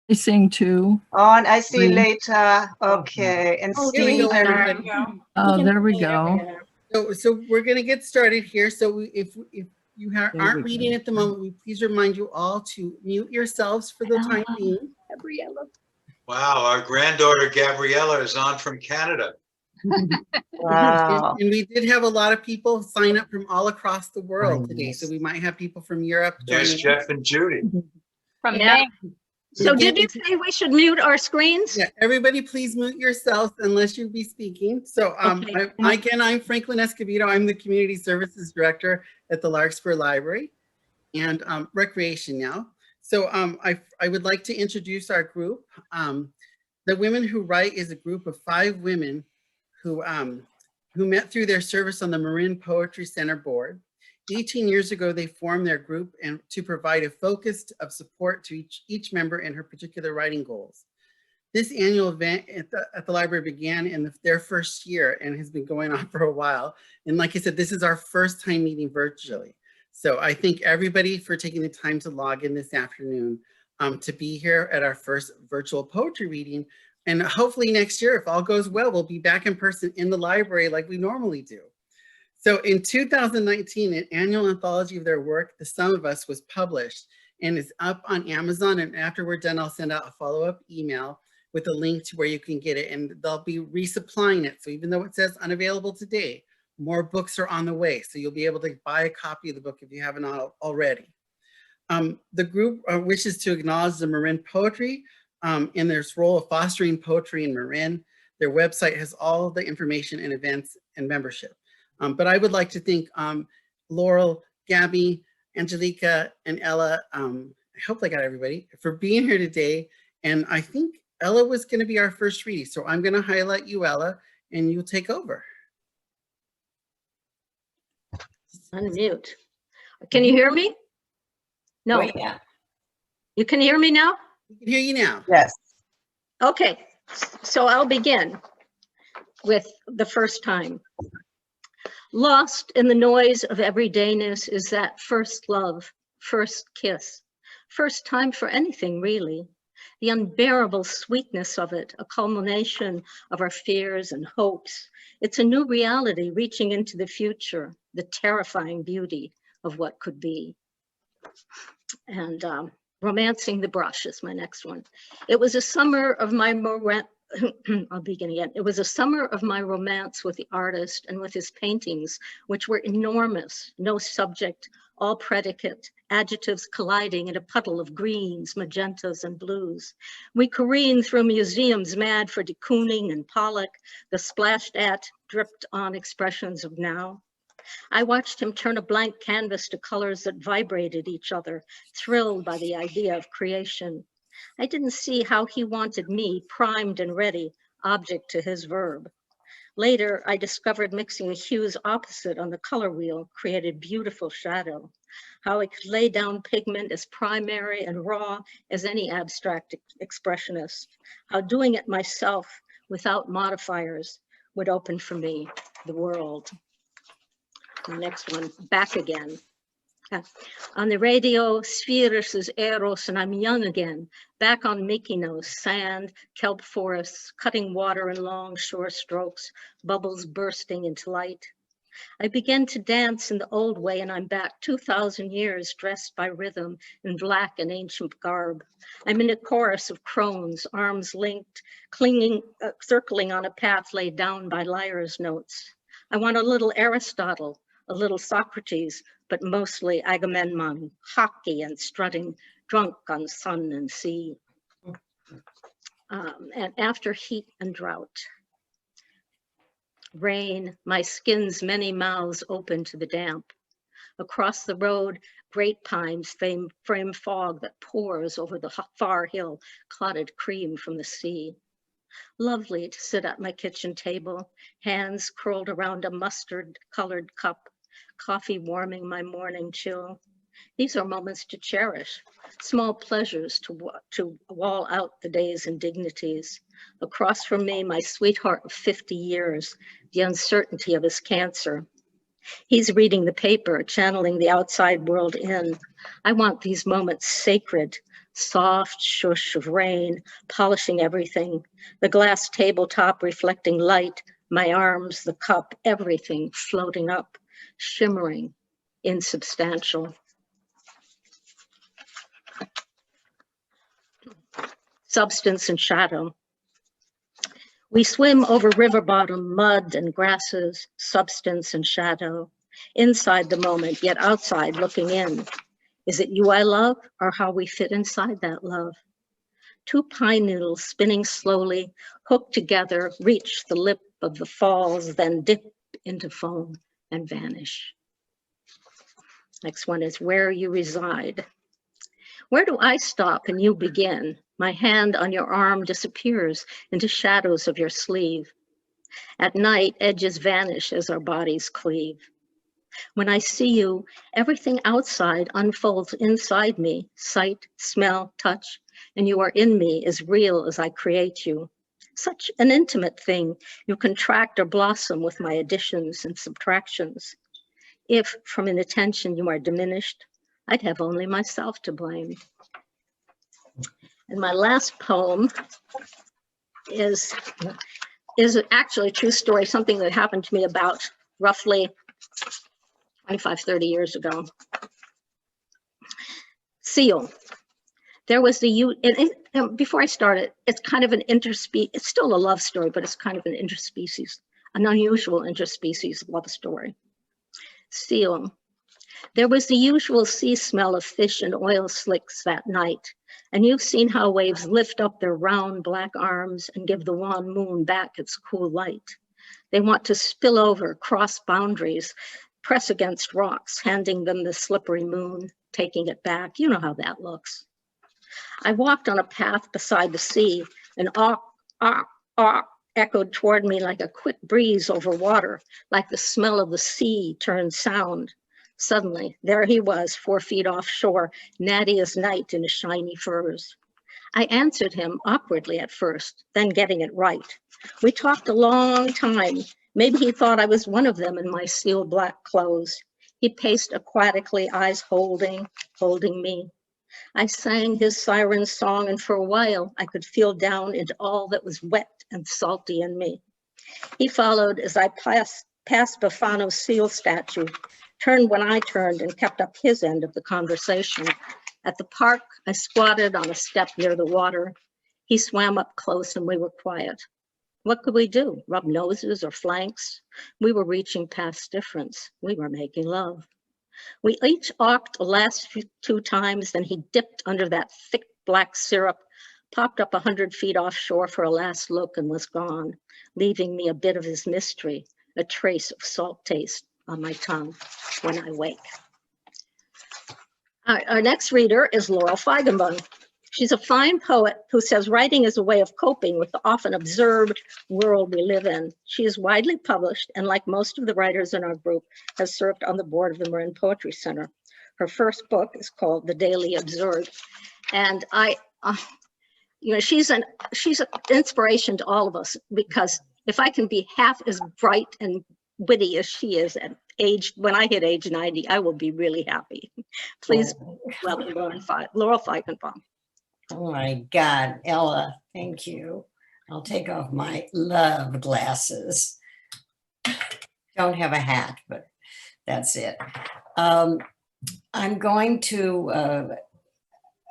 They sing too. Oh, and I see Three. later. Okay. And Here we go, Stein. everybody. Oh, there we go. So we're going to get started here. So if you aren't we reading go. at the moment, we please remind you all to mute yourselves for the time being. Gabrielle. Wow, our granddaughter Gabrielle is on from Canada. Wow. And we did have a lot of people sign up from all across the world today. So we might have people from Europe There's joining. Jeff and Judy. From Yeah. Maine. So did you say we should mute our screens? Yeah, everybody please mute yourself unless you be speaking. So Okay. I'm Franklin Escobedo. I'm the Community Services Director at the Larkspur Library and Recreation now. So I would like to introduce our group. The Women Who Write is a group of 5 women who met through their service on the Marin Poetry Center Board. 18 years ago, they formed their group and to provide a focus of support to each member in her particular writing goals. This annual event at the library began in their first year and has been going on for a while. And like I said, this is our first time meeting virtually. So I thank everybody for taking the time to log in this afternoon to be here at our first virtual poetry reading. And hopefully next year, if all goes well, we'll be back in person in the library like we normally do. So in 2019, an annual anthology of their work, The Sum of Us, was published and is up on Amazon. And after we're done, I'll send out a follow-up email with a link to where you can get it. And they'll be resupplying it. So even though it says unavailable today, more books are on the way. So you'll be able to buy a copy of the book if you haven't already. The group wishes to acknowledge the Marin Poetry in their role of fostering poetry in Marin. Their website has all the information and events and membership. But I would like to thank Laurel, Gaby, Angelika, and Elle. I hope I got everybody for being here today. And I think Elle was going to be our first reading. So I'm going to highlight you, Elle, and you'll take over. Unmute. Can you hear me? No. Oh, yeah. You can hear me now? We can hear you now. Yes. Okay, so I'll begin with the first time. Lost in the noise of everydayness is that first love, first kiss, first time for anything really. The unbearable sweetness of it, a culmination of our fears and hopes. It's a new reality reaching into the future, the terrifying beauty of what could be. And Romancing the Brush is my next one. It was a summer of my I'll begin again. It was a summer of my romance with the artist and with his paintings, which were enormous, no subject, all predicate, adjectives colliding in a puddle of greens, magentas, and blues. We careened through museums mad for de Kooning and Pollock, the splashed at, dripped on expressions of now. I watched him turn a blank canvas to colors that vibrated each other, thrilled by the idea of creation. I didn't see how he wanted me, primed and ready, object to his verb. Later, I discovered mixing hues opposite on the color wheel created beautiful shadow. How I could lay down pigment as primary and raw as any abstract expressionist. How doing it myself without modifiers would open for me the world. The next one, Back Again. On the radio, Spheres is Eros, and I'm young again, back on Mykonos, sand, kelp forests, cutting water in long shore strokes, bubbles bursting into light. I began to dance in the old way, and I'm back 2,000 years, dressed by rhythm in black and ancient garb. I'm in a chorus of crones, arms linked, clinging, circling on a path laid down by lyre's notes. I want a little Aristotle, a little Socrates, but mostly Agamemnon, hockey and strutting, drunk on sun and sea. And after heat and drought, rain, my skin's many mouths open to the damp. Across the road, great pines frame fog that pours over the far hill, clotted cream from the sea. Lovely to sit at my kitchen table, hands curled around a mustard-colored cup, coffee warming my morning chill. These are moments to cherish, small pleasures to wall out the day's indignities. Across from me, my sweetheart of 50 years, the uncertainty of his cancer. He's reading the paper, channeling the outside world in. I want these moments sacred, soft shush of rain, polishing everything, the glass tabletop reflecting light, my arms, the cup, everything floating up, shimmering, insubstantial. Substance and shadow. We swim over river bottom, mud and grasses, substance and shadow. Inside the moment, yet outside looking in. Is it you I love, or how we fit inside that love? Two pine needles spinning slowly, hooked together, reach the lip of the falls, then dip into foam and vanish. Next one is where you reside. Where do I stop and you begin? My hand on your arm disappears into shadows of your sleeve. At night, edges vanish as our bodies cleave. When I see you, everything outside unfolds inside me, sight, smell, touch, and you are in me as real as I create you. Such an intimate thing, you contract or blossom with my additions and subtractions. If from inattention you are diminished, I'd have only myself to blame. And my last poem is actually a true story, something that happened to me about roughly 25, 30 years ago. Seal. There was before I start it, it's kind of an interspecies, it's still a love story, but it's kind of an interspecies, an unusual interspecies love story. Seal. There was the usual sea smell of fish and oil slicks that night, and you've seen how waves lift up their round black arms and give the wan moon back its cool light. They want to spill over, cross boundaries, press against rocks, handing them the slippery moon, taking it back. You know how that looks. I walked on a path beside the sea, and echoed toward me like a quick breeze over water, like the smell of the sea turned sound. Suddenly, there he was, 4 feet offshore, natty as night in his shiny furs. I answered him awkwardly at first, then getting it right. We talked a long time. Maybe he thought I was one of them in my seal black clothes. He paced aquatically, eyes holding me. I sang his siren song, and for a while I could feel down into all that was wet and salty in me. He followed as I passed Bafano's seal statue, turned when I turned, and kept up his end of the conversation. At the park, I squatted on a step near the water. He swam up close and we were quiet. What could we do? Rub noses or flanks? We were reaching past difference. We were making love. We each awked the last 2 times, then he dipped under that thick black syrup, popped up 100 feet offshore for a last look and was gone, leaving me a bit of his mystery, a trace of salt taste on my tongue when I wake. Our next reader is Laurel Feigenbaum. She's a fine poet who says writing is a way of coping with the often observed world we live in. She is widely published and, like most of the writers in our group, has served on the board of the Marin Poetry Center. Her first book is called The Daily Absurd. And she's an inspiration to all of us, because if I can be half as bright and witty as she is when I hit age 90, I will be really happy. Please welcome Laurel Feigenbaum. Oh my God, Ella, thank you. I'll take off my love glasses. Don't have a hat, but that's it. I'm going to,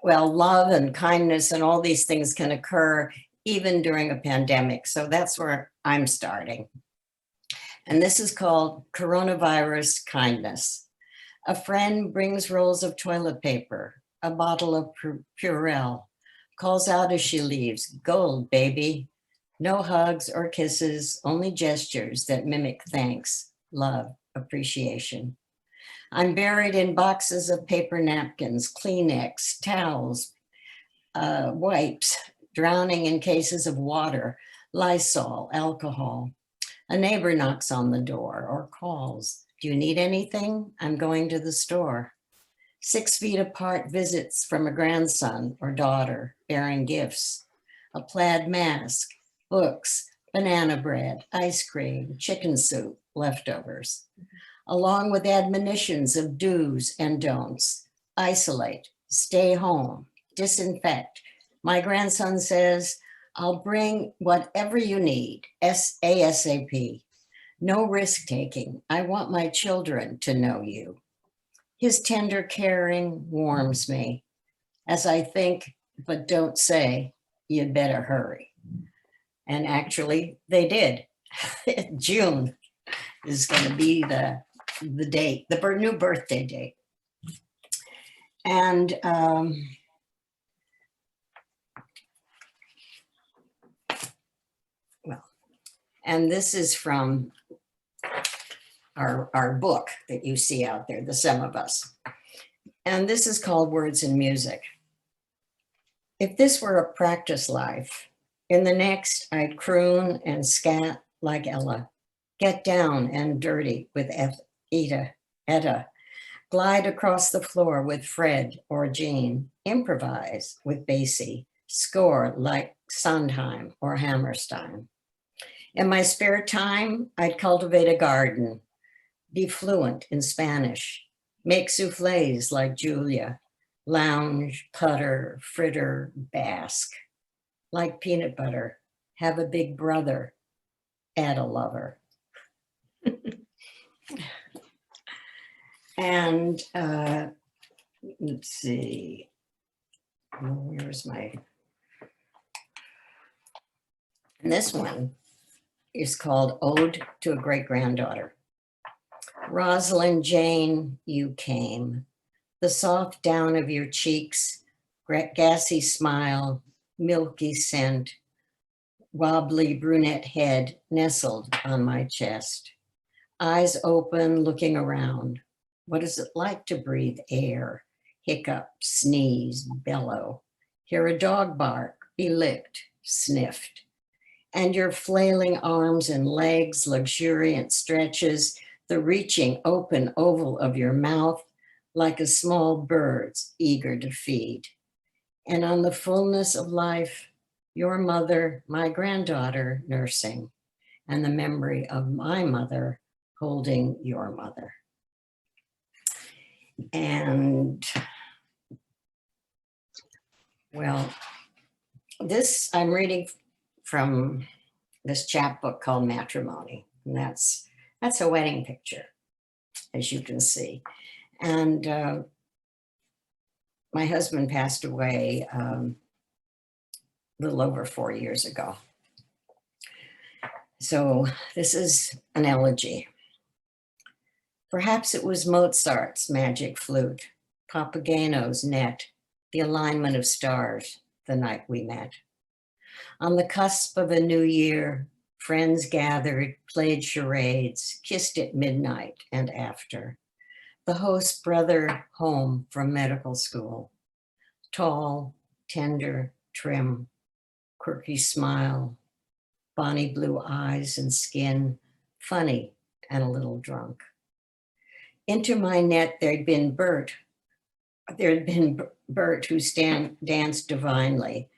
love and kindness and all these things can occur even during a pandemic. So that's where I'm starting. And this is called Coronavirus Kindness. A friend brings rolls of toilet paper, a bottle of Purell, calls out as she leaves, "Gold, baby." No hugs or kisses, only gestures that mimic thanks, love, appreciation. I'm buried in boxes of paper napkins, Kleenex, towels, wipes, drowning in cases of water, Lysol, alcohol. A neighbor knocks on the door or calls, "Do you need anything? I'm going to the store." 6 feet apart visits from a grandson or daughter bearing gifts, a plaid mask, books, banana bread, ice cream, chicken soup, leftovers. along with admonitions of do's and don'ts. Isolate, stay home, disinfect. My grandson says, I'll bring whatever you need, ASAP. No risk taking. I want my children to know you. His tender caring warms me as I think, but don't say, you'd better hurry. And actually they did. June is going to be the date, the new birthday date. And and this is from our book that you see out there, The Sum of Us. And this is called Words and Music. If this were a practice life, in the next I'd croon and scat like Elle, get down and dirty with Etta, glide across the floor with Fred or Jean, improvise with Basie, score like Sondheim or Hammerstein. In my spare time, I'd cultivate a garden, be fluent in Spanish, make souffles like Julia, lounge, putter, fritter, bask, like peanut butter, have a big brother, add a lover. And let's see, where's my, and this one is called Ode to a Great-Granddaughter. Rosalind Jane, you came, the soft down of your cheeks, gassy smile, milky scent, wobbly brunette head nestled on my chest, eyes open, looking around. What is it like to breathe air, hiccup, sneeze, bellow, hear a dog bark, be licked, sniffed, and your flailing arms and legs, luxuriant stretches, the reaching open oval of your mouth like a small bird's eager to feed. And on the fullness of life, your mother, my granddaughter, nursing, and the memory of my mother holding your mother. And well, this I'm reading from this chapbook called Matrimony, and that's a wedding picture, as you can see. And my husband passed away a little over 4 years ago. So this is an elegy. Perhaps it was Mozart's magic flute, Papageno's net, the alignment of stars the night we met. On the cusp of a new year, friends gathered, played charades, kissed at midnight and after. The host brother home from medical school, tall, tender, trim, quirky smile, bonny blue eyes and skin, funny and a little drunk. Into my net there'd been Bert who danced divinely,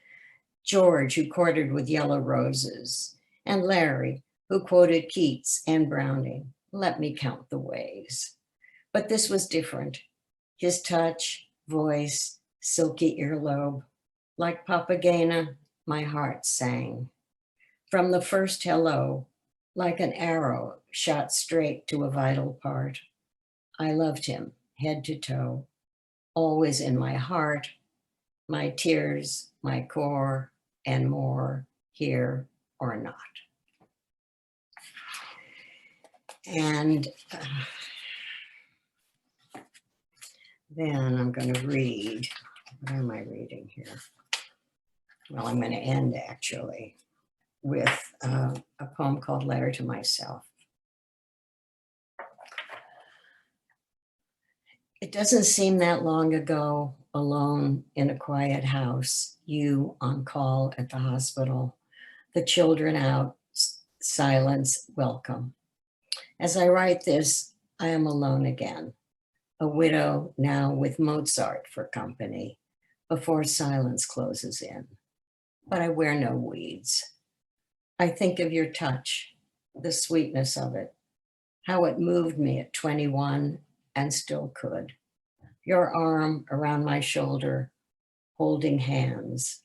George who courted with yellow roses, and Larry who quoted Keats and Browning. Let me count the ways. But this was different. His touch, voice, silky earlobe, like Papagena, my heart sang. From the first hello, like an arrow shot straight to a vital part. I loved him head to toe, always in my heart, my tears, my core, and more, here or not. And then I'm going to read, what am I reading here? Well, I'm going to end actually with a poem called Letter to Myself. It doesn't seem that long ago, alone in a quiet house, you on call at the hospital, the children out, silence, welcome. As I write this, I am alone again, a widow now with Mozart for company, before silence closes in. But I wear no weeds. I think of your touch, the sweetness of it, how it moved me at 21 and still could. Your arm around my shoulder, holding hands,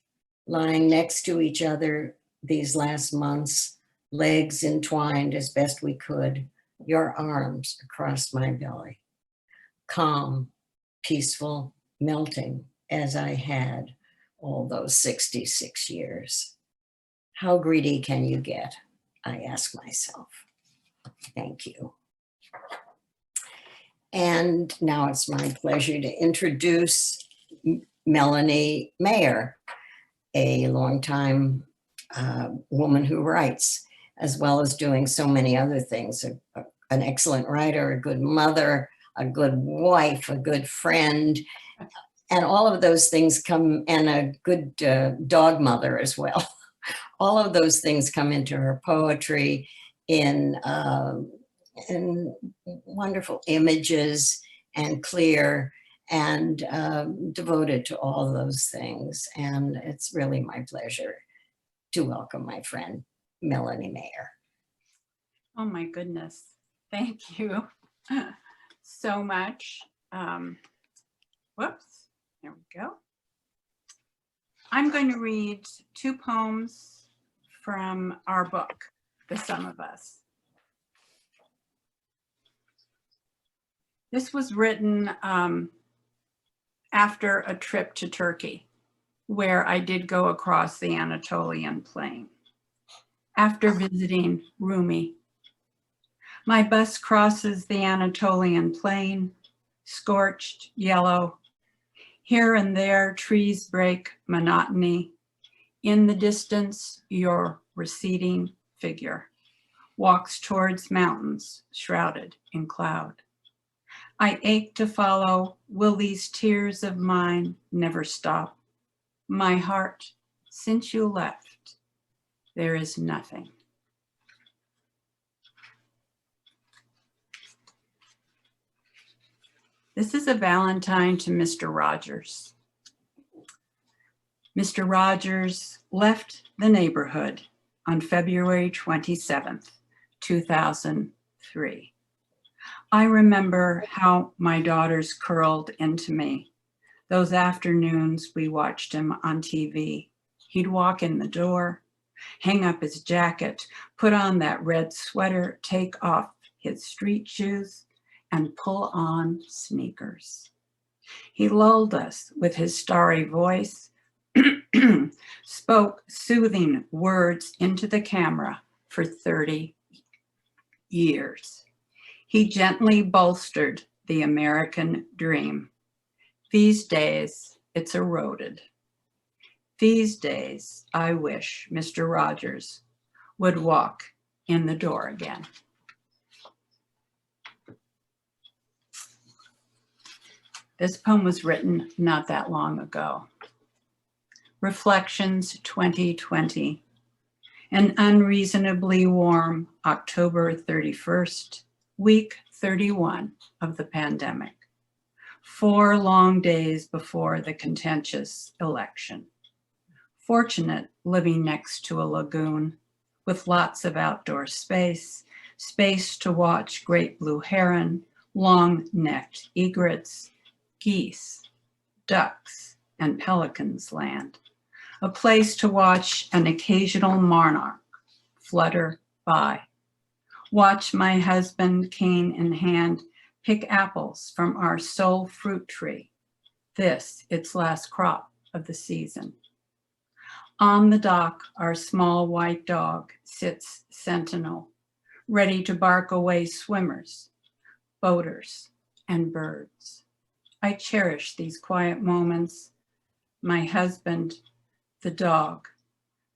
lying next to each other these last months, legs entwined as best we could, your arms across my belly. Calm, peaceful, melting as I had all those 66 years. How greedy can you get? I ask myself. Thank you. And now it's my pleasure to introduce Melanie Mayer, a longtime woman who writes, as well as doing so many other things, an excellent writer, a good mother, a good wife, a good friend, and all of those things come, and a good dog mother as well. All of those things come into her poetry in wonderful images and clear and devoted to all those things. And it's really my pleasure to welcome my friend, Melanie Mayer. Oh my goodness. Thank you so much. Whoops, there we go. I'm going to read 2 poems from our book, The Sum of Us. This was written after a trip to Turkey, where I did go across the Anatolian plain. After visiting Rumi, my bus crosses the Anatolian plain, scorched, yellow. Here and there, trees break monotony. In the distance, your receding figure walks towards mountains shrouded in cloud. I ache to follow. Will these tears of mine never stop? My heart, since you left, there is nothing. This is a Valentine to Mr. Rogers. Mr. Rogers left the neighborhood on February 27th, 2003. I remember how my daughters curled into me. Those afternoons we watched him on TV. He'd walk in the door, hang up his jacket, put on that red sweater, take off his street shoes, and pull on sneakers. He lulled us with his starry voice, spoke soothing words into the camera for 30 years. He gently bolstered the American dream. These days, it's eroded. These days, I wish Mr. Rogers would walk in the door again. This poem was written not that long ago. Reflections 2020, an unreasonably warm October 31st, week 31 of the pandemic. 4 long days before the contentious election. Fortunate living next to a lagoon with lots of outdoor space, space to watch great blue heron, long-necked egrets, geese, ducks, and pelicans land. A place to watch an occasional monarch flutter by. Watch my husband, cane in hand, pick apples from our sole fruit tree. This, its last crop of the season. On the dock, our small white dog sits sentinel, ready to bark away swimmers, boaters, and birds. I cherish these quiet moments. My husband, the dog,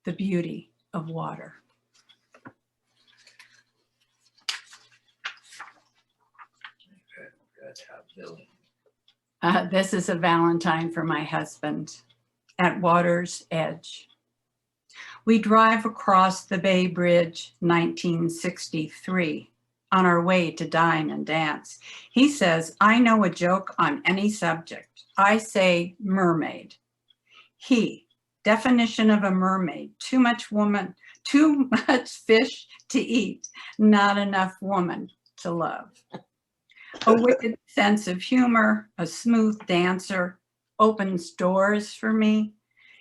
the beauty of water. This is a Valentine for my husband at water's edge. We drive across the Bay Bridge, 1963, on our way to dine and dance. He says, I know a joke on any subject. I say mermaid. He, definition of a mermaid, too much woman, too much fish to eat, not enough woman, to love. A wicked sense of humor, a smooth dancer, opens doors for me,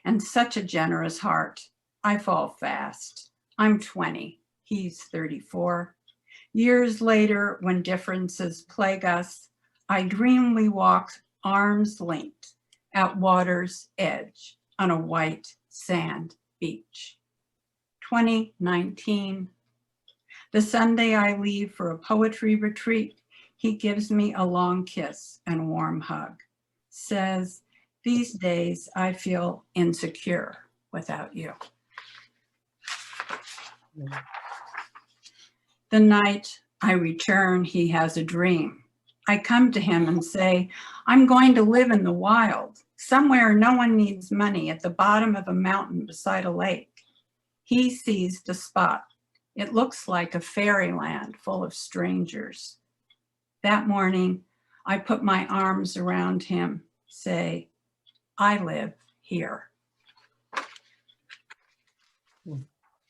and such a generous heart. I fall fast. I'm 20, he's 34. Years later, when differences plague us, I dream we walk arms linked at water's edge on a white sand beach. 2019. The Sunday I leave for a poetry retreat, he gives me a long kiss and warm hug. Says, these days I feel insecure without you. The night I return, he has a dream. I come to him and say, I'm going to live in the wild, somewhere no one needs money, at the bottom of a mountain beside a lake. He sees the spot. It looks like a fairyland full of strangers. That morning, I put my arms around him, say, I live here.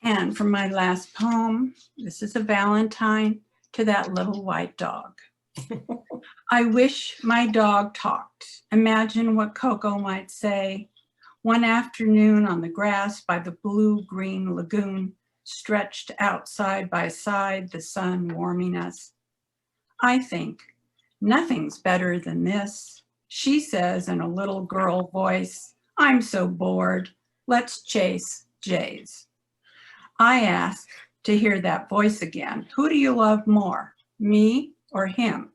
And for my last poem, this is a Valentine to that little white dog. I wish my dog talked. Imagine what Coco might say. One afternoon on the grass by the blue-green lagoon, stretched out side by side, the sun warming us. I think, nothing's better than this. She says in a little girl voice, I'm so bored. Let's chase jays. I ask to hear that voice again. Who do you love more, me or him?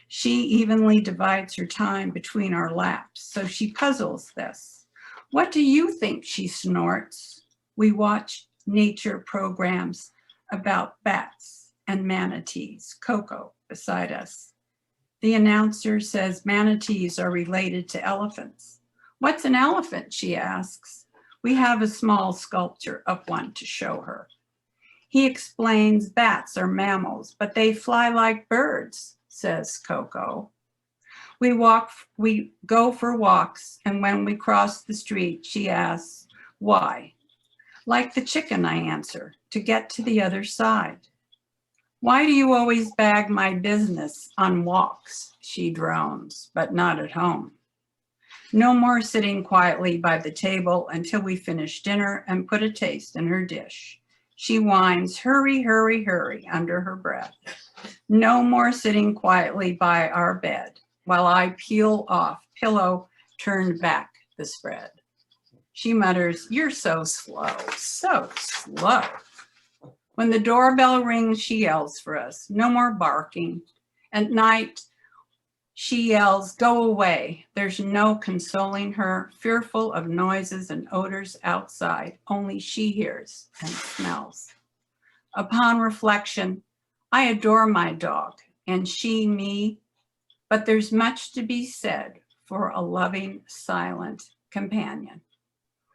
She evenly divides her time between our laps, so she puzzles this. What do you think, she snorts? We watch nature programs about bats and manatees, Coco beside us. The announcer says manatees are related to elephants. What's an elephant, she asks. We have a small sculpture of one to show her. He explains bats are mammals, but they fly like birds, says Coco. We go for walks, and when we cross the street, she asks, why? Like the chicken, I answer, to get to the other side. Why do you always bag my business on walks? She drones, but not at home. No more sitting quietly by the table until we finish dinner and put a taste in her dish. She whines, hurry, hurry, hurry, under her breath. No more sitting quietly by our bed while I peel off pillow turned back the spread. She mutters, you're so slow, so slow. When the doorbell rings, she yells for us, no more barking. At night, she yells, go away. There's no consoling her, fearful of noises and odors outside. Only she hears and smells. Upon reflection, I adore my dog and she me, but there's much to be said for a loving, silent companion.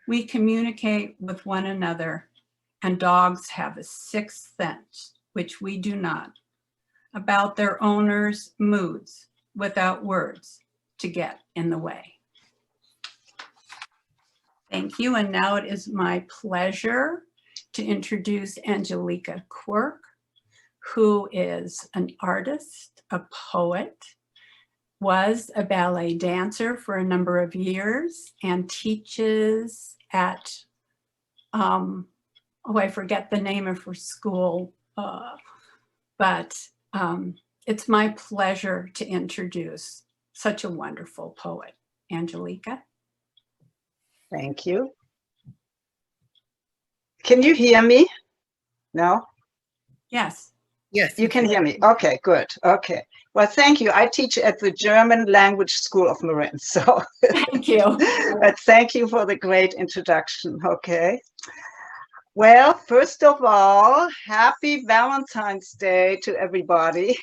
We communicate with one another, and dogs have a sixth sense, which we do not, about their owners' moods without words to get in the way. Thank you, and now it is my pleasure to introduce Angelica Quirk, who is an artist, a poet, was a ballet dancer for a number of years, and teaches at, I forget the name of her school, but it's my pleasure to introduce such a wonderful poet, Angelica. Thank you. Can you hear me? No? Yes. Yes. You can hear me. Okay, good. Okay. Well, thank you. I teach at the German Language School of Marin. So Thank you. but thank you for the great introduction. Okay. Well, first of all, happy Valentine's Day to everybody.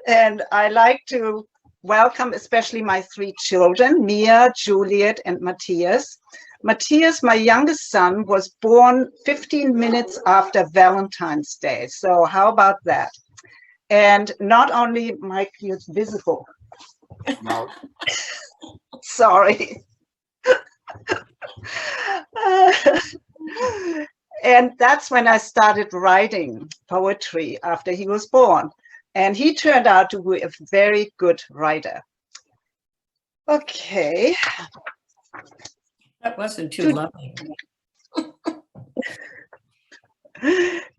And I like to welcome especially my three children, Mia, Juliet, and Matthias. Matthias, my youngest son, was born 15 minutes after Valentine's Day. So how about that? And not only Mike is visible. No. Sorry. And that's when I started writing poetry after he was born. And he turned out to be a very good writer. Okay. That wasn't too lovely.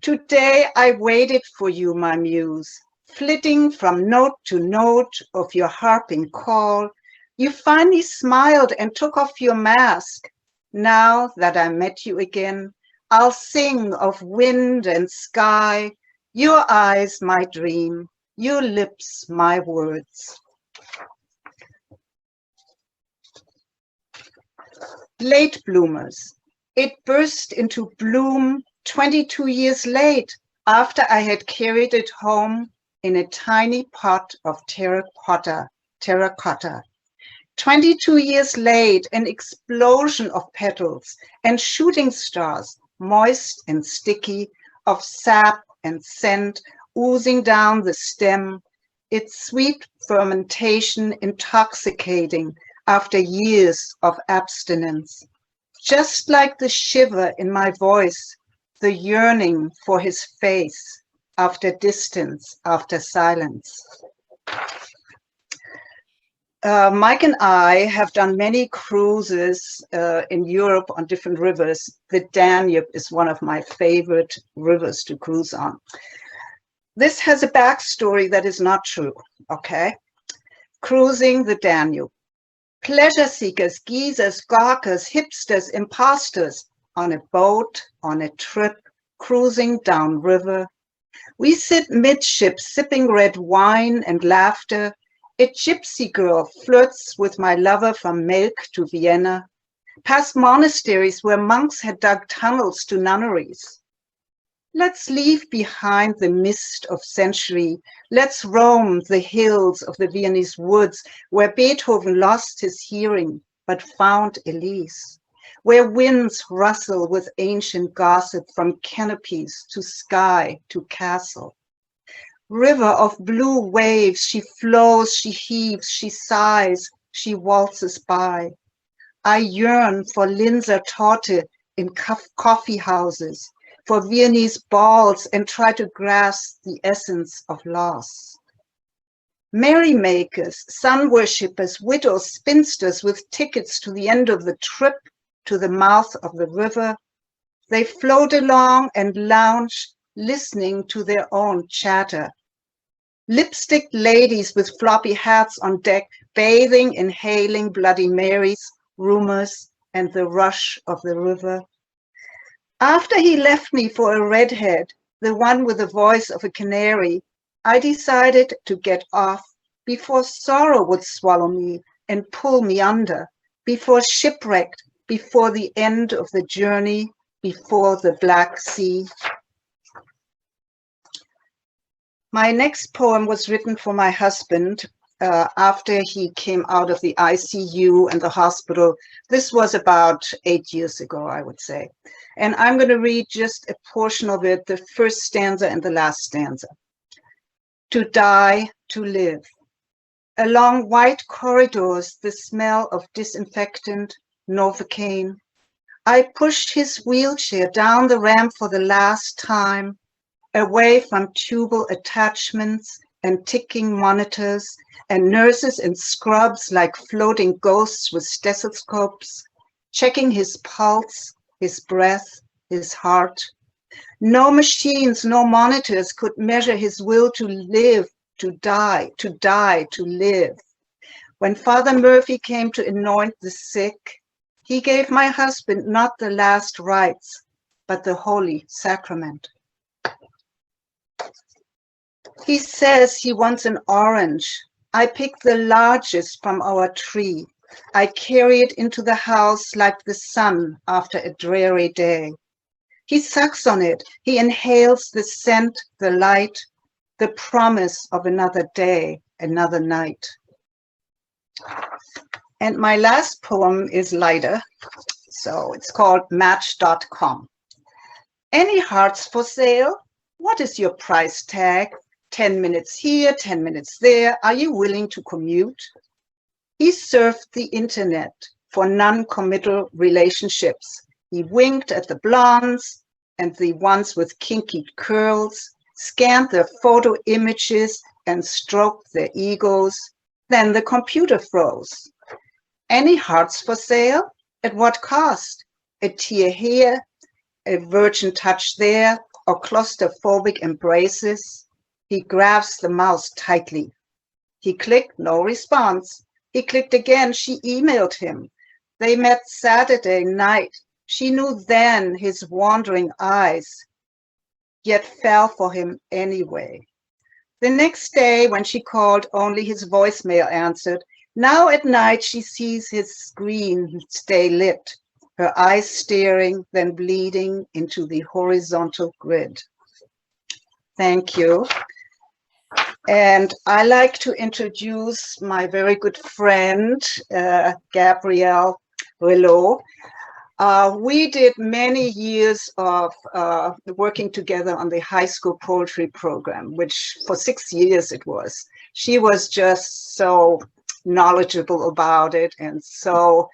Today I waited for you, my muse, flitting from note to note of your harping call. You finally smiled and took off your mask. Now that I met you again, I'll sing of wind and sky, your eyes my dream, your lips my words. Late bloomers. It burst into bloom 22 years late, after I had carried it home in a tiny pot of terracotta. 22 years late, an explosion of petals and shooting stars, moist and sticky, of sap and scent oozing down the stem, its sweet fermentation intoxicating after years of abstinence. Just like the shiver in my voice, the yearning for his face after distance, after silence. Mike and I have done many cruises in Europe on different rivers. The Danube is one of my favorite rivers to cruise on. This has a backstory that is not true, okay? Cruising the Danube. Pleasure seekers, geezers, gawkers, hipsters, imposters on a boat, on a trip, cruising down river. We sit midship, sipping red wine and laughter. A gypsy girl flirts with my lover from Melk to Vienna, past monasteries where monks had dug tunnels to nunneries. Let's leave behind the mist of century. Let's roam the hills of the Viennese woods where Beethoven lost his hearing but found Elise, where winds rustle with ancient gossip from canopies to sky to castle. River of blue waves, she flows, she heaves, she sighs, she waltzes by. I yearn for Linzer Torte in coffee houses, for Viennese balls, and try to grasp the essence of loss. Merrymakers, sun worshippers, widows, spinsters with tickets to the end of the trip, to the mouth of the river, they float along and lounge, listening to their own chatter. Lipstick ladies with floppy hats on deck, bathing, inhaling Bloody Marys, rumors, and the rush of the river. After he left me for a redhead, the one with the voice of a canary, I decided to get off before sorrow would swallow me and pull me under, before shipwrecked, before the end of the journey, before the Black Sea. My next poem was written for my husband after he came out of the ICU and the hospital. This was about 8 years ago, I would say. And I'm going to read just a portion of it, the first stanza and the last stanza. To die, to live. Along white corridors, the smell of disinfectant, Novocaine. I pushed his wheelchair down the ramp for the last time, away from tubal attachments and ticking monitors and nurses in scrubs like floating ghosts with stethoscopes, checking his pulse, his breath, his heart. No machines, no monitors could measure his will to live, to die, to live. When Father Murphy came to anoint the sick, he gave my husband not the last rites, but the Holy Sacrament. He says he wants an orange. I pick the largest from our tree. I carry it into the house like the sun after a dreary day. He sucks on it. He inhales the scent, the light, the promise of another day, another night. And my last poem is lighter, so it's called Match.com. Any hearts for sale? What is your price tag? 10 minutes here, 10 minutes there. Are you willing to commute? He surfed the internet for non-committal relationships. He winked at the blondes, and the ones with kinky curls, scanned their photo images and stroked their egos. Then the computer froze. Any hearts for sale? At what cost? A tear here, a virgin touch there, or claustrophobic embraces? He grasps the mouse tightly. He clicked, no response. He clicked again, she emailed him. They met Saturday night. She knew then his wandering eyes, yet fell for him anyway. The next day, when she called, only his voicemail answered. Now at night, she sees his screen stay lit, her eyes staring, then bleeding into the horizontal grid. Thank you. And I like to introduce my very good friend, Gabrielle Rilleau. We did many years of working together on the high school poetry program, which for 6 years it was. She was just so knowledgeable about it and so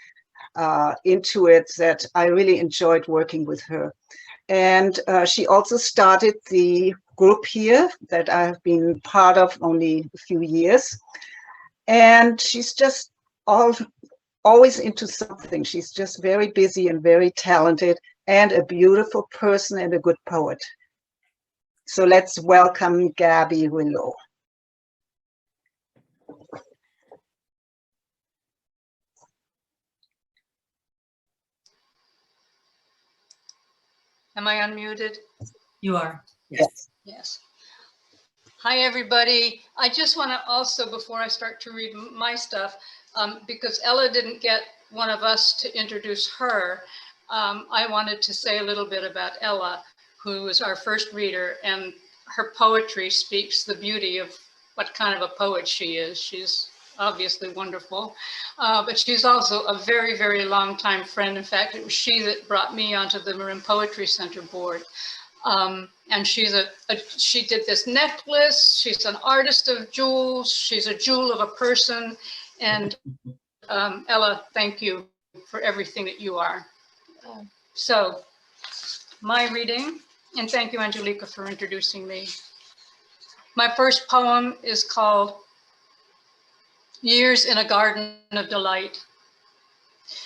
into it that I really enjoyed working with her. And she also started the group here that I've been part of only a few years. And she's just always into something. She's just very busy and very talented and a beautiful person and a good poet. So let's welcome Gaby Rilleau. Am I unmuted? You are. Yes. Yes. Hi, everybody. I just want to also, before I start to read my stuff, because Ella didn't get one of us to introduce her, I wanted to say a little bit about Ella, who was our first reader, and her poetry speaks the beauty of what kind of a poet she is. She's obviously wonderful, but she's also a very, very long time friend. In fact, it was she that brought me onto the Marin Poetry Center Board. And she did this necklace. She's an artist of jewels. She's a jewel of a person. And Ella, thank you for everything that you are. So my reading, and thank you, Angelika, for introducing me. My first poem is called Years in a Garden of Delight.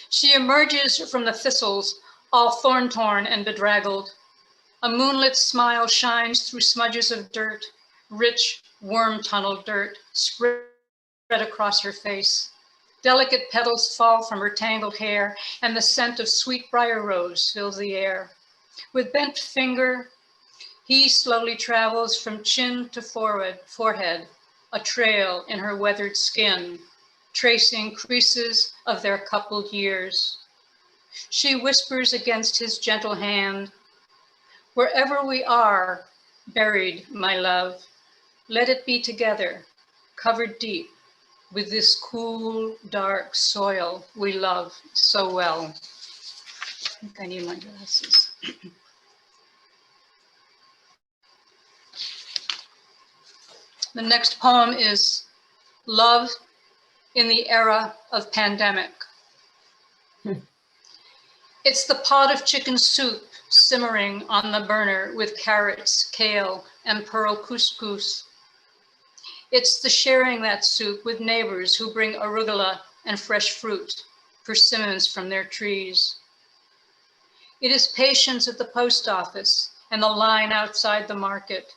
She emerges from the thistles, all thorn-torn and bedraggled. A moonlit smile shines through smudges of dirt, rich, worm-tunneled dirt spread across her face. Delicate petals fall from her tangled hair, and the scent of sweet briar rose fills the air. With bent finger, he slowly travels from chin to forehead, a trail in her weathered skin, tracing creases of their coupled years. She whispers against his gentle hand, wherever we are buried, my love, let it be together, covered deep with this cool, dark soil we love so well. I think I need my glasses. The next poem is Love in the Era of Pandemic. It's the pot of chicken soup simmering on the burner with carrots, kale, and pearl couscous. It's the sharing that soup with neighbors who bring arugula and fresh fruit, persimmons from their trees. It is patience at the post office and the line outside the market.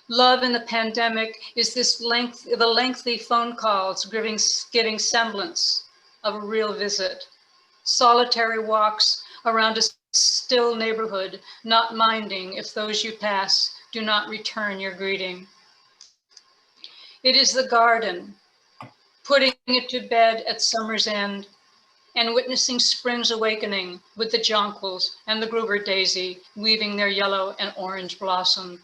Love in the pandemic is the lengthy phone calls giving semblance of a real visit. Solitary walks around a still neighborhood, not minding if those you pass do not return your greeting. It is the garden, putting it to bed at summer's end and witnessing spring's awakening with the jonquils and the Gruber daisy weaving their yellow and orange blossoms.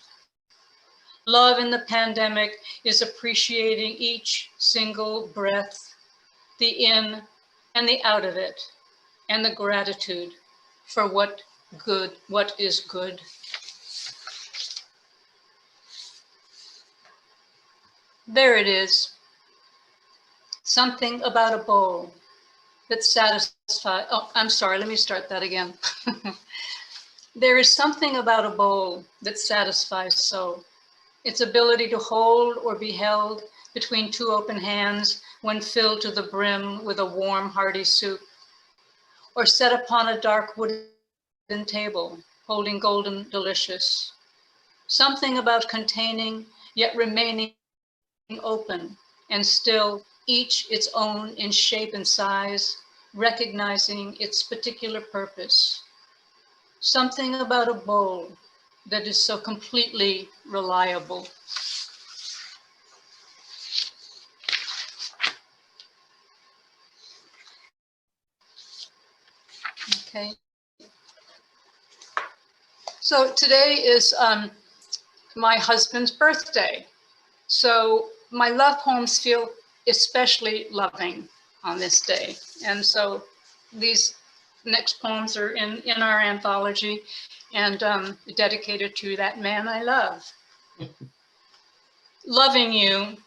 Love in the pandemic is appreciating each single breath, the in and the out of it, and the gratitude for what is good. There it is. Something about a bowl that satisfies. Oh, I'm sorry, let me start that again. There is something about a bowl that satisfies so. Its ability to hold or be held between two open hands when filled to the brim with a warm, hearty soup, or set upon a dark wooden table, holding golden delicious. Something about containing, yet remaining open, and still each its own in shape and size, recognizing its particular purpose. Something about a bowl that is so completely reliable. Okay. So today is my husband's birthday. So my love poems feel especially loving on this day. And so these next poems are in our anthology and dedicated to that man I love. Loving you.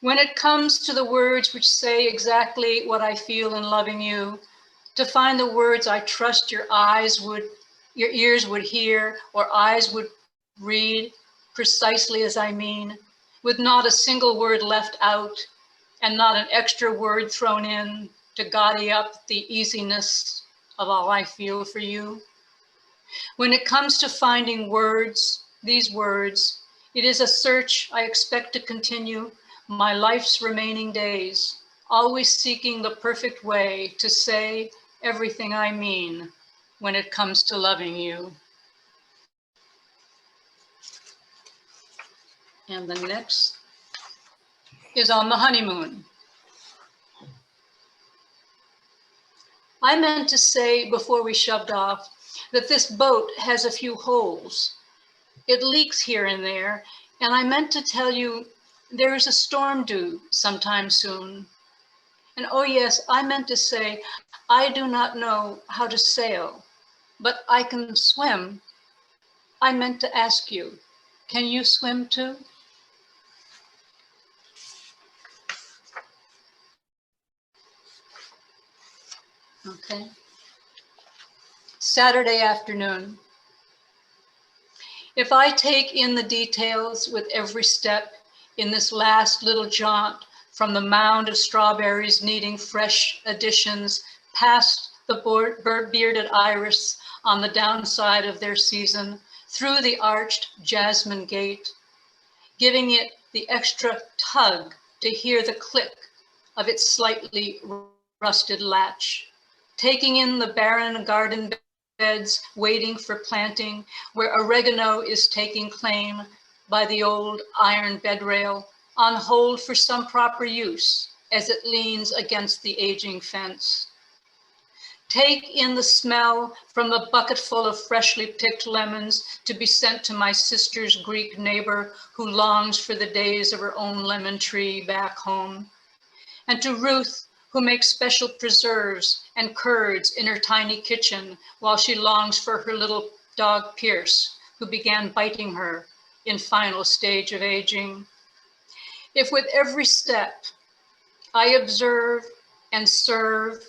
When it comes to the words which say exactly what I feel in loving you, to find the words I trust your ears would hear, or eyes would read precisely as I mean, with not a single word left out and not an extra word thrown in to gaudy up the easiness of all I feel for you. When it comes to finding words, these words, it is a search I expect to continue my life's remaining days, always seeking the perfect way to say everything I mean when it comes to loving you. And the next is on the honeymoon. I meant to say before we shoved off that this boat has a few holes. It leaks here and there, and I meant to tell you there is a storm due sometime soon. And oh yes, I meant to say I do not know how to sail, but I can swim. I meant to ask you, can you swim too? Okay. Saturday afternoon. If I take in the details with every step in this last little jaunt from the mound of strawberries needing fresh additions past the bearded iris on the downside of their season, through the arched jasmine gate, giving it the extra tug to hear the click of its slightly rusted latch, taking in the barren garden beds waiting for planting, where oregano is taking claim by the old iron bedrail, on hold for some proper use as it leans against the aging fence. Take in the smell from the bucketful of freshly picked lemons to be sent to my sister's Greek neighbor who longs for the days of her own lemon tree back home. And to Ruth, who makes special preserves and curds in her tiny kitchen while she longs for her little dog Pierce, who began biting her in final stage of aging. If with every step I observe and serve,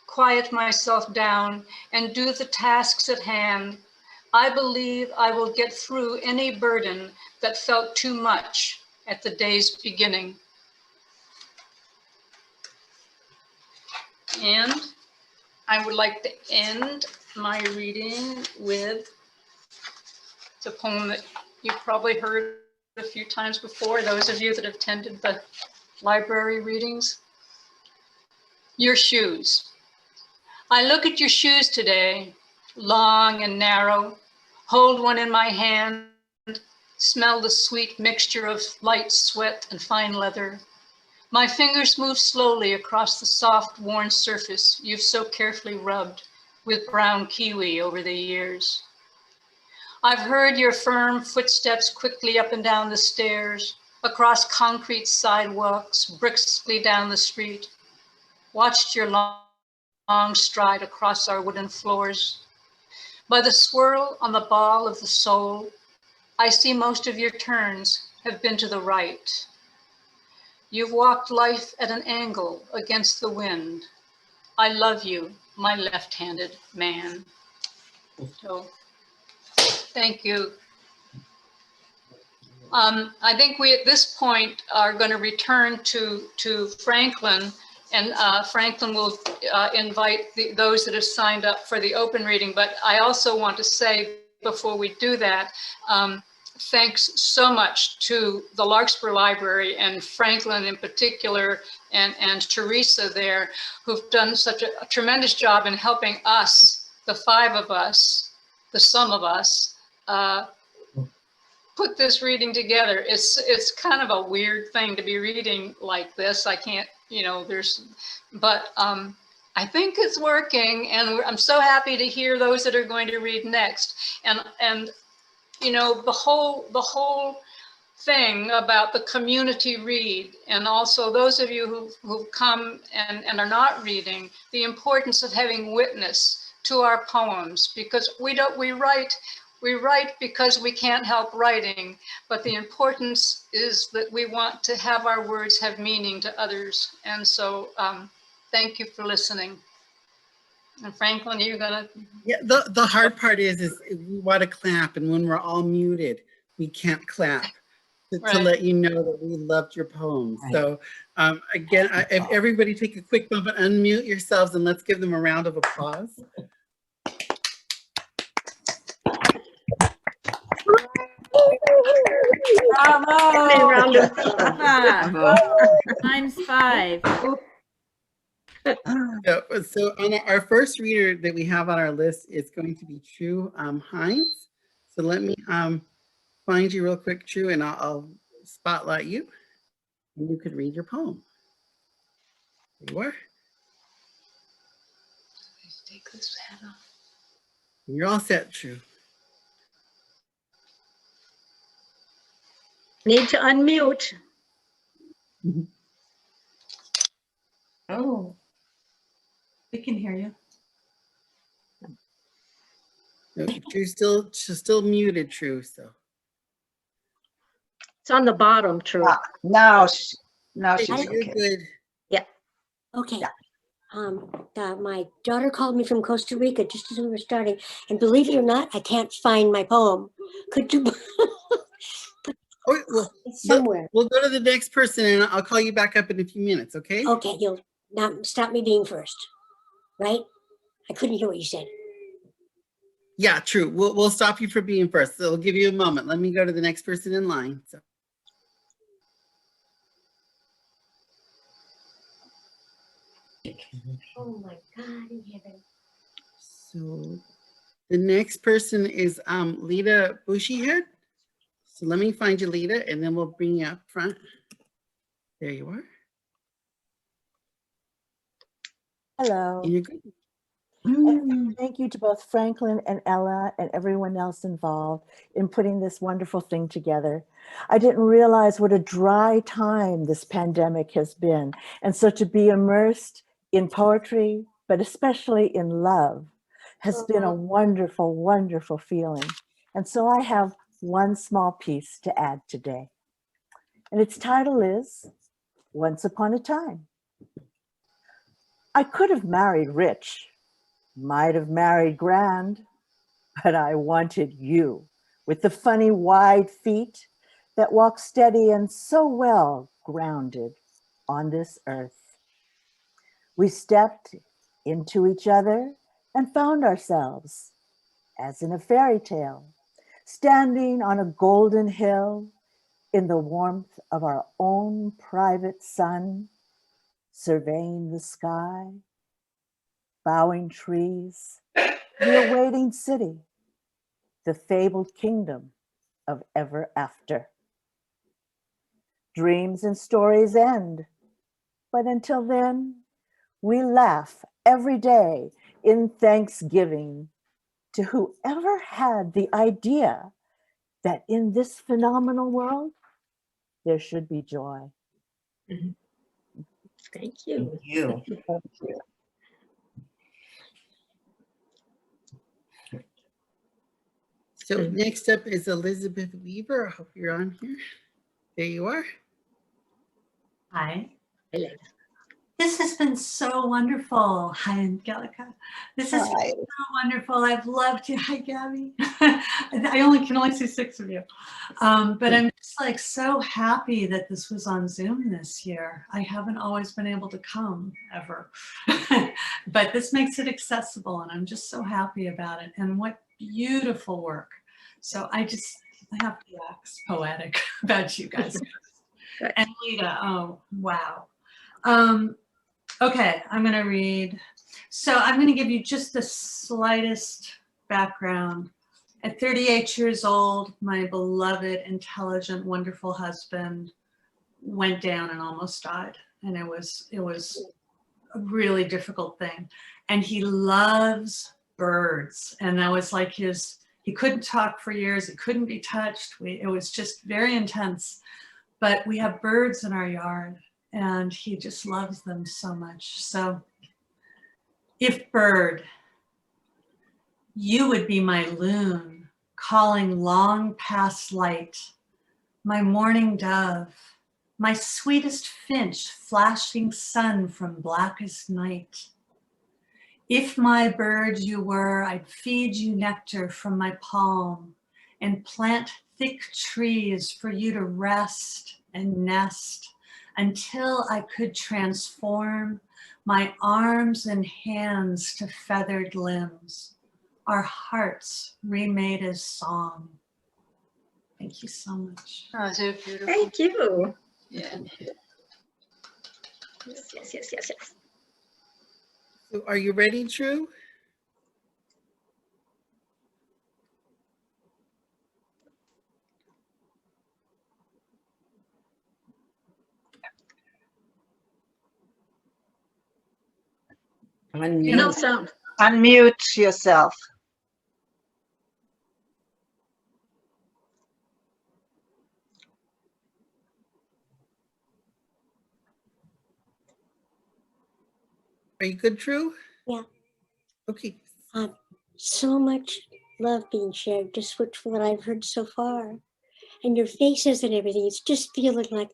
quiet myself down and do the tasks at hand, I believe I will get through any burden that felt too much at the day's beginning. And I would like to end my reading with the poem that you've probably heard a few times before, those of you that have attended the library readings. Your shoes. I look at your shoes today, long and narrow, hold one in my hand, smell the sweet mixture of light sweat and fine leather. My fingers move slowly across the soft, worn surface you've so carefully rubbed with brown kiwi over the years. I've heard your firm footsteps quickly up and down the stairs, across concrete sidewalks, briskly down the street, watched your long stride across our wooden floors. By the swirl on the ball of the soul, I see most of your turns have been to the right. You've walked life at an angle against the wind. I love you, my left-handed man. So, thank you. I think we at this point are going to return to Franklin, and Franklin will invite those that have signed up for the open reading. But I also want to say before we do that, thanks so much to the Larkspur Library and Franklin in particular, and Teresa there, who've done such a tremendous job in helping us, the five of us, the sum of us, put this reading together. It's kind of a weird thing to be reading like this. I can't, but I think it's working, and I'm so happy to hear those that are going to read next. And the whole thing about the community read, and also those of you who've come and are not reading, the importance of having witness to our poems, because we write because we can't help writing, but the importance is that we want to have our words have meaning to others. And so thank you for listening. And Franklin, are you gonna? Yeah, the hard part is we want to clap, and when we're all muted, we can't clap to let you know that we loved your poem. Right. So again, if everybody take a quick moment, unmute yourselves, and let's give them a round of applause. Bravo! Round of Times 5. So on our first reader that we have on our list is going to be True Hines. So let me find you real quick, True, and I'll spotlight you, and you could read your poem. There you are. Take this hat off. You're all set, True. need to unmute. Oh, we can hear you. No, she's still muted, True. So It's on the bottom, True. Now she's you're okay. good. Yeah. Okay. My daughter called me from Costa Rica just as we were starting, and believe it or not, I can't find my poem. Could you? Oh, well, It's somewhere. We'll go to the next person, and I'll call you back up in a few minutes, okay? Okay, you'll not stop me being first, right? I couldn't hear what you said. Yeah, True. We'll stop you from being first. So we'll give you a moment. Let me go to the next person in line. So. Oh my God in heaven. So the next person is Lita Bushyhead. So let me find you, Lita, and then we'll bring you up front. There you are. Hello. And you're good. And thank you to both Franklin and Ella and everyone else involved in putting this wonderful thing together. I didn't realize what a dry time this pandemic has been. And so to be immersed in poetry, but especially in love, has been a wonderful, wonderful feeling. And so I have one small piece to add today. And its title is Once Upon a Time. I could have married rich, might have married grand, but I wanted you with the funny wide feet that walk steady and so well grounded on this earth. We stepped into each other and found ourselves, as in a fairy tale, standing on a golden hill in the warmth of our own private sun, surveying the sky, bowing trees, the awaiting city, the fabled kingdom of ever after. Dreams and stories end, but until then, we laugh every day in thanksgiving to whoever had the idea that in this phenomenal world, there should be joy. Thank you. You. So next up is Elizabeth Weaver. I hope you're on here. There you are. Hi. Hello. This has been so wonderful. Hi, Angelica. This has been so wonderful. I've loved you. Hi, Gaby. I can only see 6 of you. But I'm just like so happy that this was on Zoom this year. I haven't always been able to come ever. But this makes it accessible, and I'm just so happy about it. And what beautiful work. So I have to wax poetic about you guys. And Lita, oh, wow. Okay, I'm going to read. So I'm going to give you just the slightest background. At 38 years old, my beloved, intelligent, wonderful husband went down and almost died. And it was a really difficult thing. And he loves birds. And that was like he couldn't talk for years. It couldn't be touched. It was just very intense. But we have birds in our yard, and he just loves them so much. So, if bird, you would be my loon, calling long past light, my morning dove, my sweetest finch, flashing sun from blackest night. If my bird you were, I'd feed you nectar from my palm and plant thick trees for you to rest and nest until I could transform my arms and hands to feathered limbs, our hearts remade as song. Thank you so much. Oh, so beautiful. Thank you. Yeah. Yes. So are you ready, Drew? No sound. Unmute yourself. Are you good, Drew? Yeah. Okay. So much love being shared, just what I've heard so far. And your faces and everything, it's just feeling like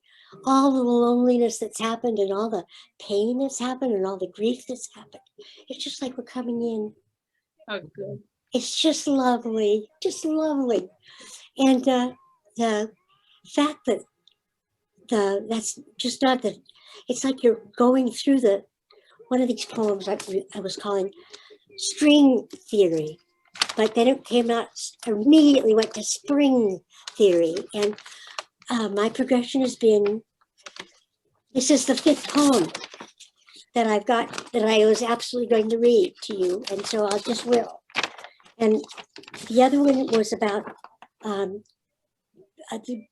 all the loneliness that's happened and all the pain that's happened and all the grief that's happened. It's just like we're coming in. Oh, good. It's just lovely, just lovely. And the fact that that's just not that, it's like you're going through one of these poems I was calling string theory, but then it came out, immediately went to spring theory. And my progression has been, this is the 5th poem that I've got that I was absolutely going to read to you. And so I just will. And the other one was about the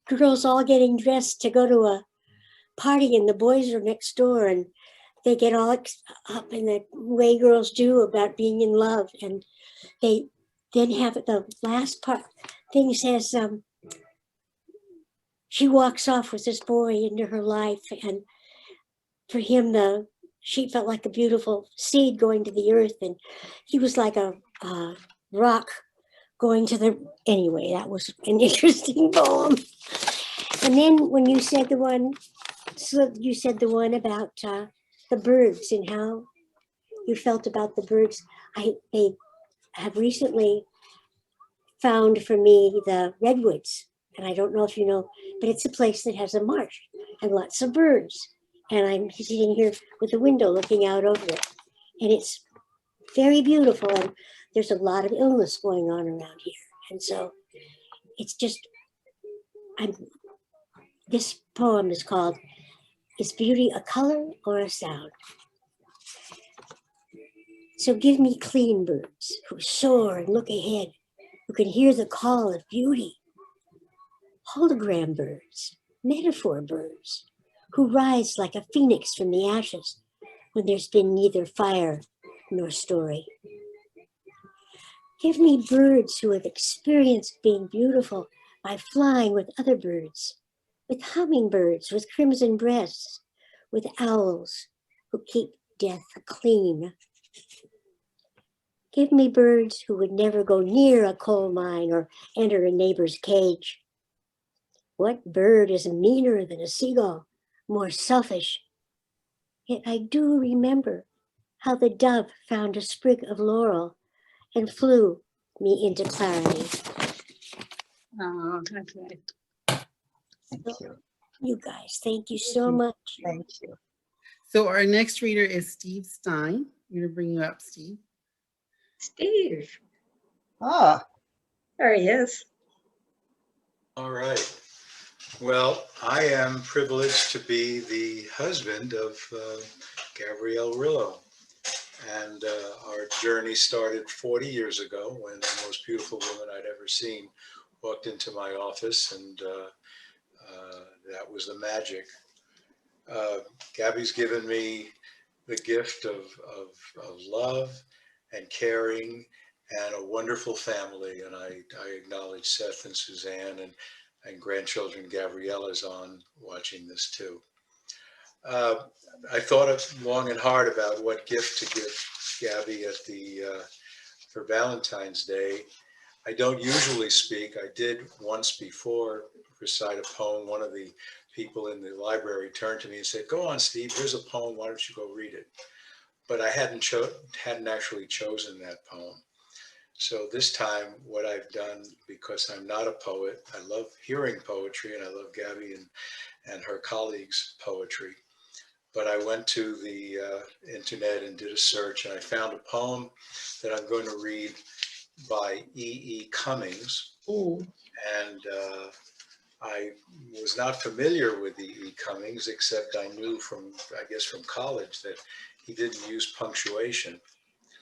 girls all getting dressed to go to a party and the boys are next door and they get all up in the way girls do about being in love. And they then have the last part thing says, she walks off with this boy into her life. And for him, she felt like a beautiful seed going to the earth. And he was like a rock going to anyway, that was an interesting poem. And then when you said the one about the birds and how you felt about the birds, they have recently found for me the redwoods. And I don't know if you know, but it's a place that has a marsh and lots of birds. And I'm sitting here with a window looking out over it. And it's very beautiful. And there's a lot of illness going on around here. And so it's just, this poem is called, Is Beauty a Color or a Sound? So give me clean birds who soar and look ahead, who can hear the call of beauty. Hologram birds, metaphor birds, who rise like a phoenix from the ashes when there's been neither fire nor story. Give me birds who have experienced being beautiful by flying with other birds, with hummingbirds with crimson breasts, with owls who keep death clean. Give me birds who would never go near a coal mine or enter a neighbor's cage. What bird is meaner than a seagull, more selfish? Yet I do remember how the dove found a sprig of laurel and flew me into clarity. Oh, okay. Thank So, you. you guys, thank you so much. Thank you. So our next reader is Steve Stein. I'm going to bring you up, Steve. Steve, Ah, there he is. All right. Well, I am privileged to be the husband of Gabrielle Rilleau. And our journey started 40 years ago when the most beautiful woman I'd ever seen walked into my office, and that was the magic. Gaby's given me the gift of love and caring and a wonderful family. And I acknowledge Seth and Suzanne and grandchildren. Gabrielle is on watching this too. I thought long and hard about what gift to give Gaby at for Valentine's Day. I don't usually speak. I did once before recite a poem. One of the people in the library turned to me and said, "Go on, Steve, here's a poem, why don't you go read it?" But I hadn't actually chosen that poem. So this time what I've done, because I'm not a poet, I love hearing poetry and I love Gaby and her colleagues' poetry. But I went to the internet and did a search, and I found a poem that I'm going to read by E.E. Cummings. Ooh. And I was not familiar with E.E. Cummings, except I knew from college that he didn't use punctuation,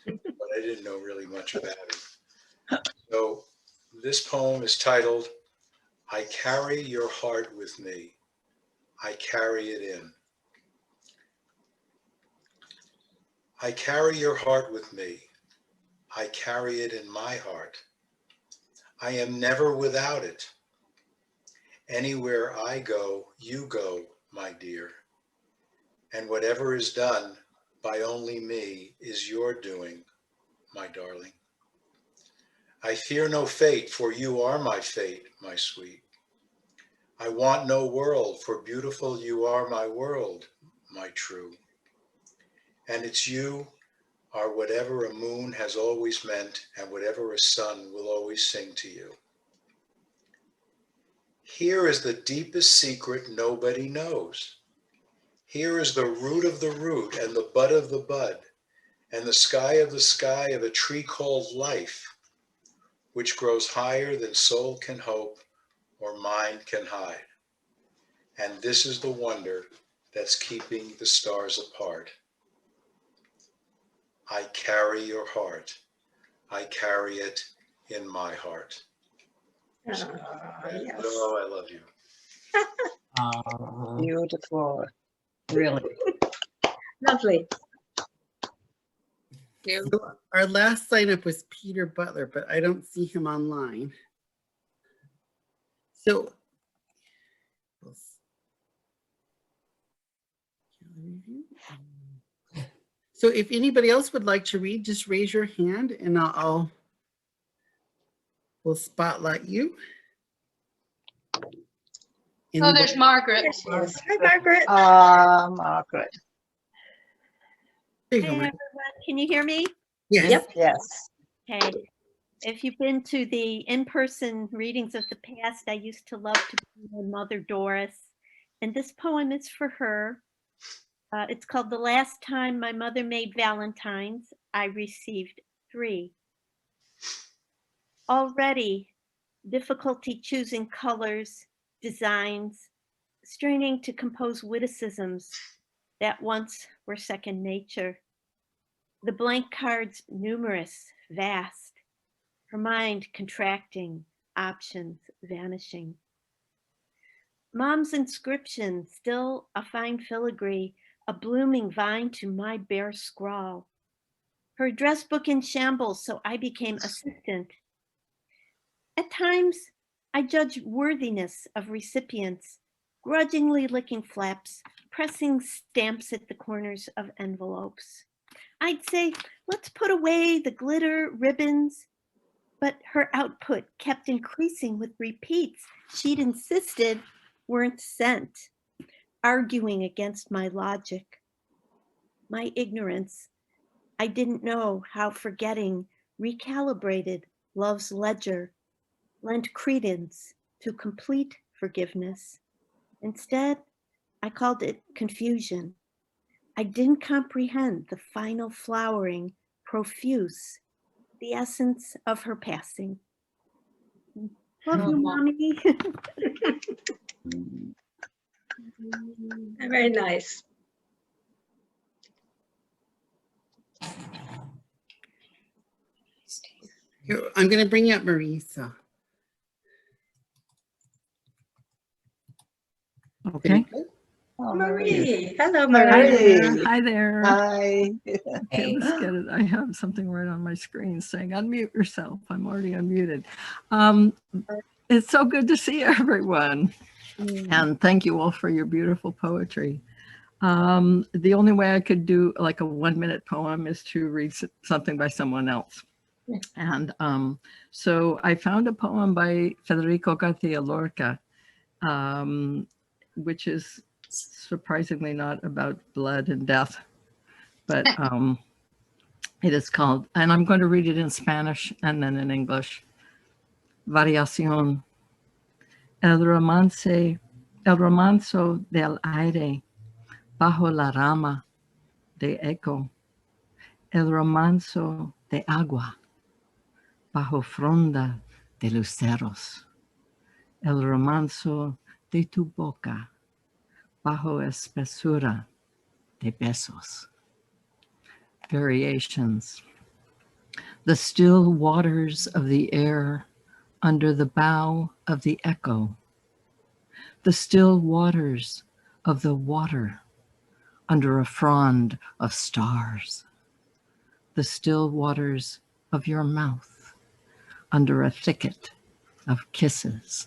but I didn't know really much about it. So this poem is titled, "I Carry Your Heart With Me. I Carry It In." I carry your heart with me. I carry it in my heart. I am never without it. Anywhere I go, you go, my dear. And whatever is done by only me is your doing, my darling. I fear no fate, for you are my fate, my sweet. I want no world, for beautiful you are my world, my true. And it's you are whatever a moon has always meant and whatever a sun will always sing to you. Here is the deepest secret nobody knows. Here is the root of the root and the bud of the bud and the sky of a tree called life, which grows higher than soul can hope or mind can hide. And this is the wonder that's keeping the stars apart. I carry your heart. I carry it in my heart. Yes. Oh, I love you. beautiful. Really. Lovely. So our last sign up was Peter Butler, but I don't see him online. So if anybody else would like to read, just raise your hand and we'll spotlight you. Oh, there's Margaret. Yes. Hi, Margaret. Margaret. There Hey you go, Margaret. everyone, can you hear me? Yes. Yep. Yes. Okay. If you've been to the in-person readings of the past, I used to love to be with Mother Doris, and this poem is for her. It's called "The Last Time My Mother Made Valentines, I Received 3. Already, difficulty choosing colors, designs, straining to compose witticisms that once were second nature. The blank cards numerous, vast, her mind contracting, options vanishing. Mom's inscription, still a fine filigree, a blooming vine to my bare scrawl. Her address book in shambles, so I became assistant. At times, I judge worthiness of recipients, grudgingly licking flaps, pressing stamps at the corners of envelopes. I'd say, let's put away the glitter ribbons, but her output kept increasing with repeats she'd insisted weren't sent, arguing against my logic. my ignorance. I didn't know how forgetting recalibrated love's ledger, lent credence to complete forgiveness. Instead, I called it confusion. I didn't comprehend the final flowering, profuse, the essence of her passing. Love you, Mommy. Very nice. Here, I'm going to bring you up, Marisa. Okay. Marie. Hello, Hi Marie. there. Hi there. Hi. Okay, let's get it. I have something right on my screen saying unmute yourself. I'm already unmuted. It's so good to see everyone. And thank you all for your beautiful poetry. The only way I could do like a 1-minute poem is to read something by someone else. And so I found a poem by Federico Garcia Lorca, which is surprisingly not about blood and death, but it is called, and I'm going to read it in Spanish and then in English. Variación. El romanzo del aire bajo la rama de eco. El romanzo de agua bajo fronda de luceros. El romanzo de tu boca bajo espesura de besos. Variations. The still waters of the air under the bow of the echo. The still waters of the water under a frond of stars. The still waters of your mouth under a thicket of kisses.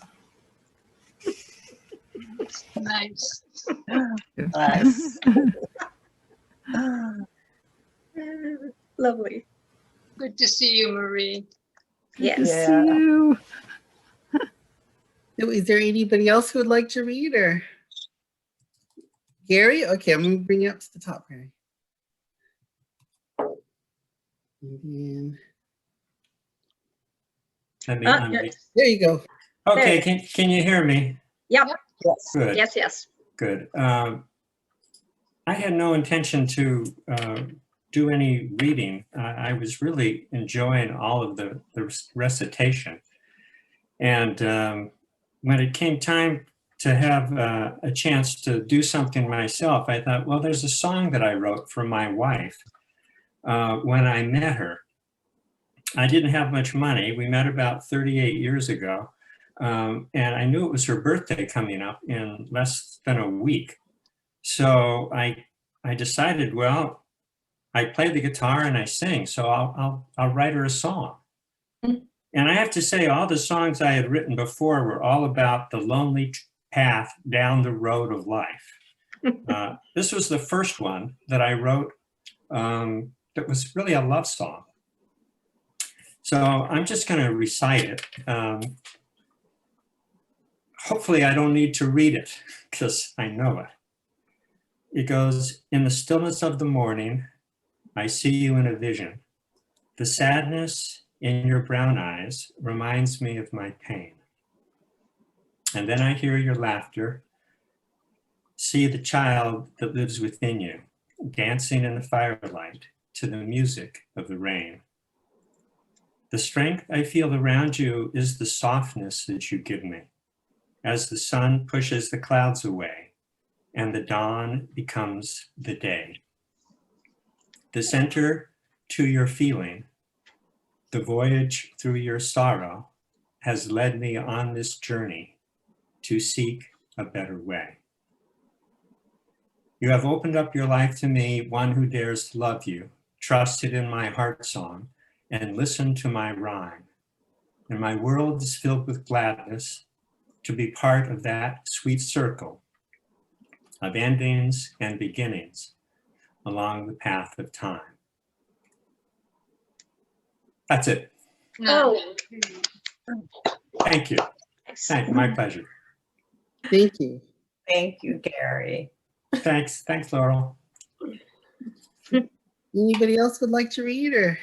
Nice. Nice. Lovely. Good to see you, Marie. Yes. See you. So is there anybody else who would like to read, or Gary? Okay, I'm going to bring you up to the top, Gary. And then, Let me Yeah. unmute. there you go. Okay, can you hear me? Yep. Good. Yes, yes. Good. I had no intention to do any reading. I was really enjoying all of the recitation. And when it came time to have a chance to do something myself, I thought, well, there's a song that I wrote for my wife when I met her. I didn't have much money. We met about 38 years ago. And I knew it was her birthday coming up in less than a week. So I decided, well, I play the guitar and I sing, so I'll write her a song. And I have to say, all the songs I had written before were all about the lonely path down the road of life. This was the first one that I wrote that was really a love song. So I'm just going to recite it. Hopefully I don't need to read it because I know it. It goes, in the stillness of the morning, I see you in a vision. The sadness in your brown eyes reminds me of my pain. And then I hear your laughter, see the child that lives within you, dancing in the firelight to the music of the rain. The strength I feel around you is the softness that you give me, as the sun pushes the clouds away and the dawn becomes the day. The center to your feeling, the voyage through your sorrow has led me on this journey to seek a better way. You have opened up your life to me, one who dares to love you, trusted in my heart song, and listened to my rhyme. And my world is filled with gladness to be part of that sweet circle of endings and beginnings along the path of time. That's it. Oh, Thank you. My pleasure. Thank you. Thank you, Gary. Thanks, Laurel. Anybody else would like to read or?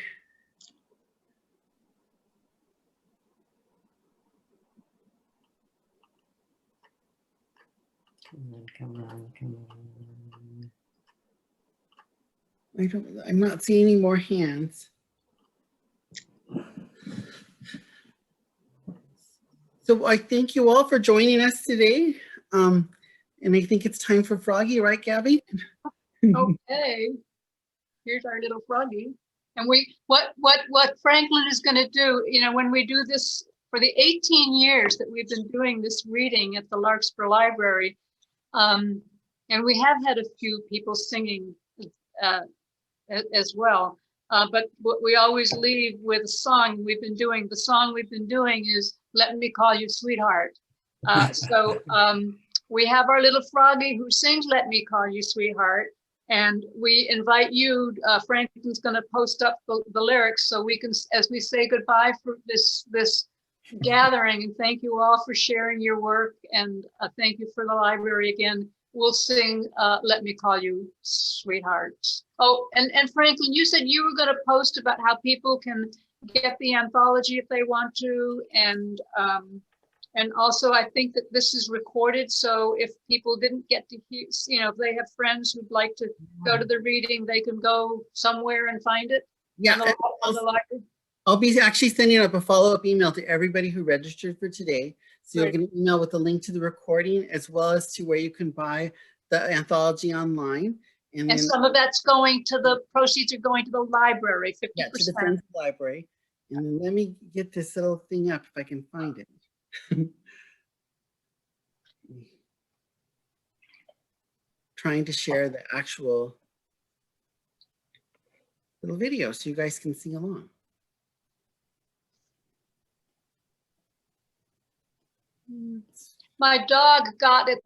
Come on. I'm not seeing any more hands. So I thank you all for joining us today. And I think it's time for Froggy, right, Gabby? Okay, here's our little froggy. And what Franklin is going to do, you know, when we do this for the 18 years that we've been doing this reading at the Larkspur Library, and we have had a few people singing as well. But what we always leave with a song we've been doing. The song we've been doing is "Let Me Call You Sweetheart." So we have our little froggy who sings "Let Me Call You Sweetheart," and we invite you. Franklin's going to post up the lyrics so we can, as we say goodbye for this gathering, and thank you all for sharing your work, and thank you for the library again. We'll sing "Let Me Call You Sweetheart." Oh, and Franklin, you said you were going to post about how people can get the anthology if they want to, and also I think that this is recorded, so if people didn't get to hear, you know, if they have friends who'd like to go to the reading, they can go somewhere and find it. Yeah, on the library. I'll be actually sending up a follow-up email to everybody who registered for today. So you'll get an email with a link to the recording as well as to where you can buy the anthology online. And then, some of that's going to the proceeds are going to the library, 50%. Yeah, to the Friends Library. And then let me get this little thing up if I can find it. Trying to share the actual little video so you guys can sing along. My dog got it.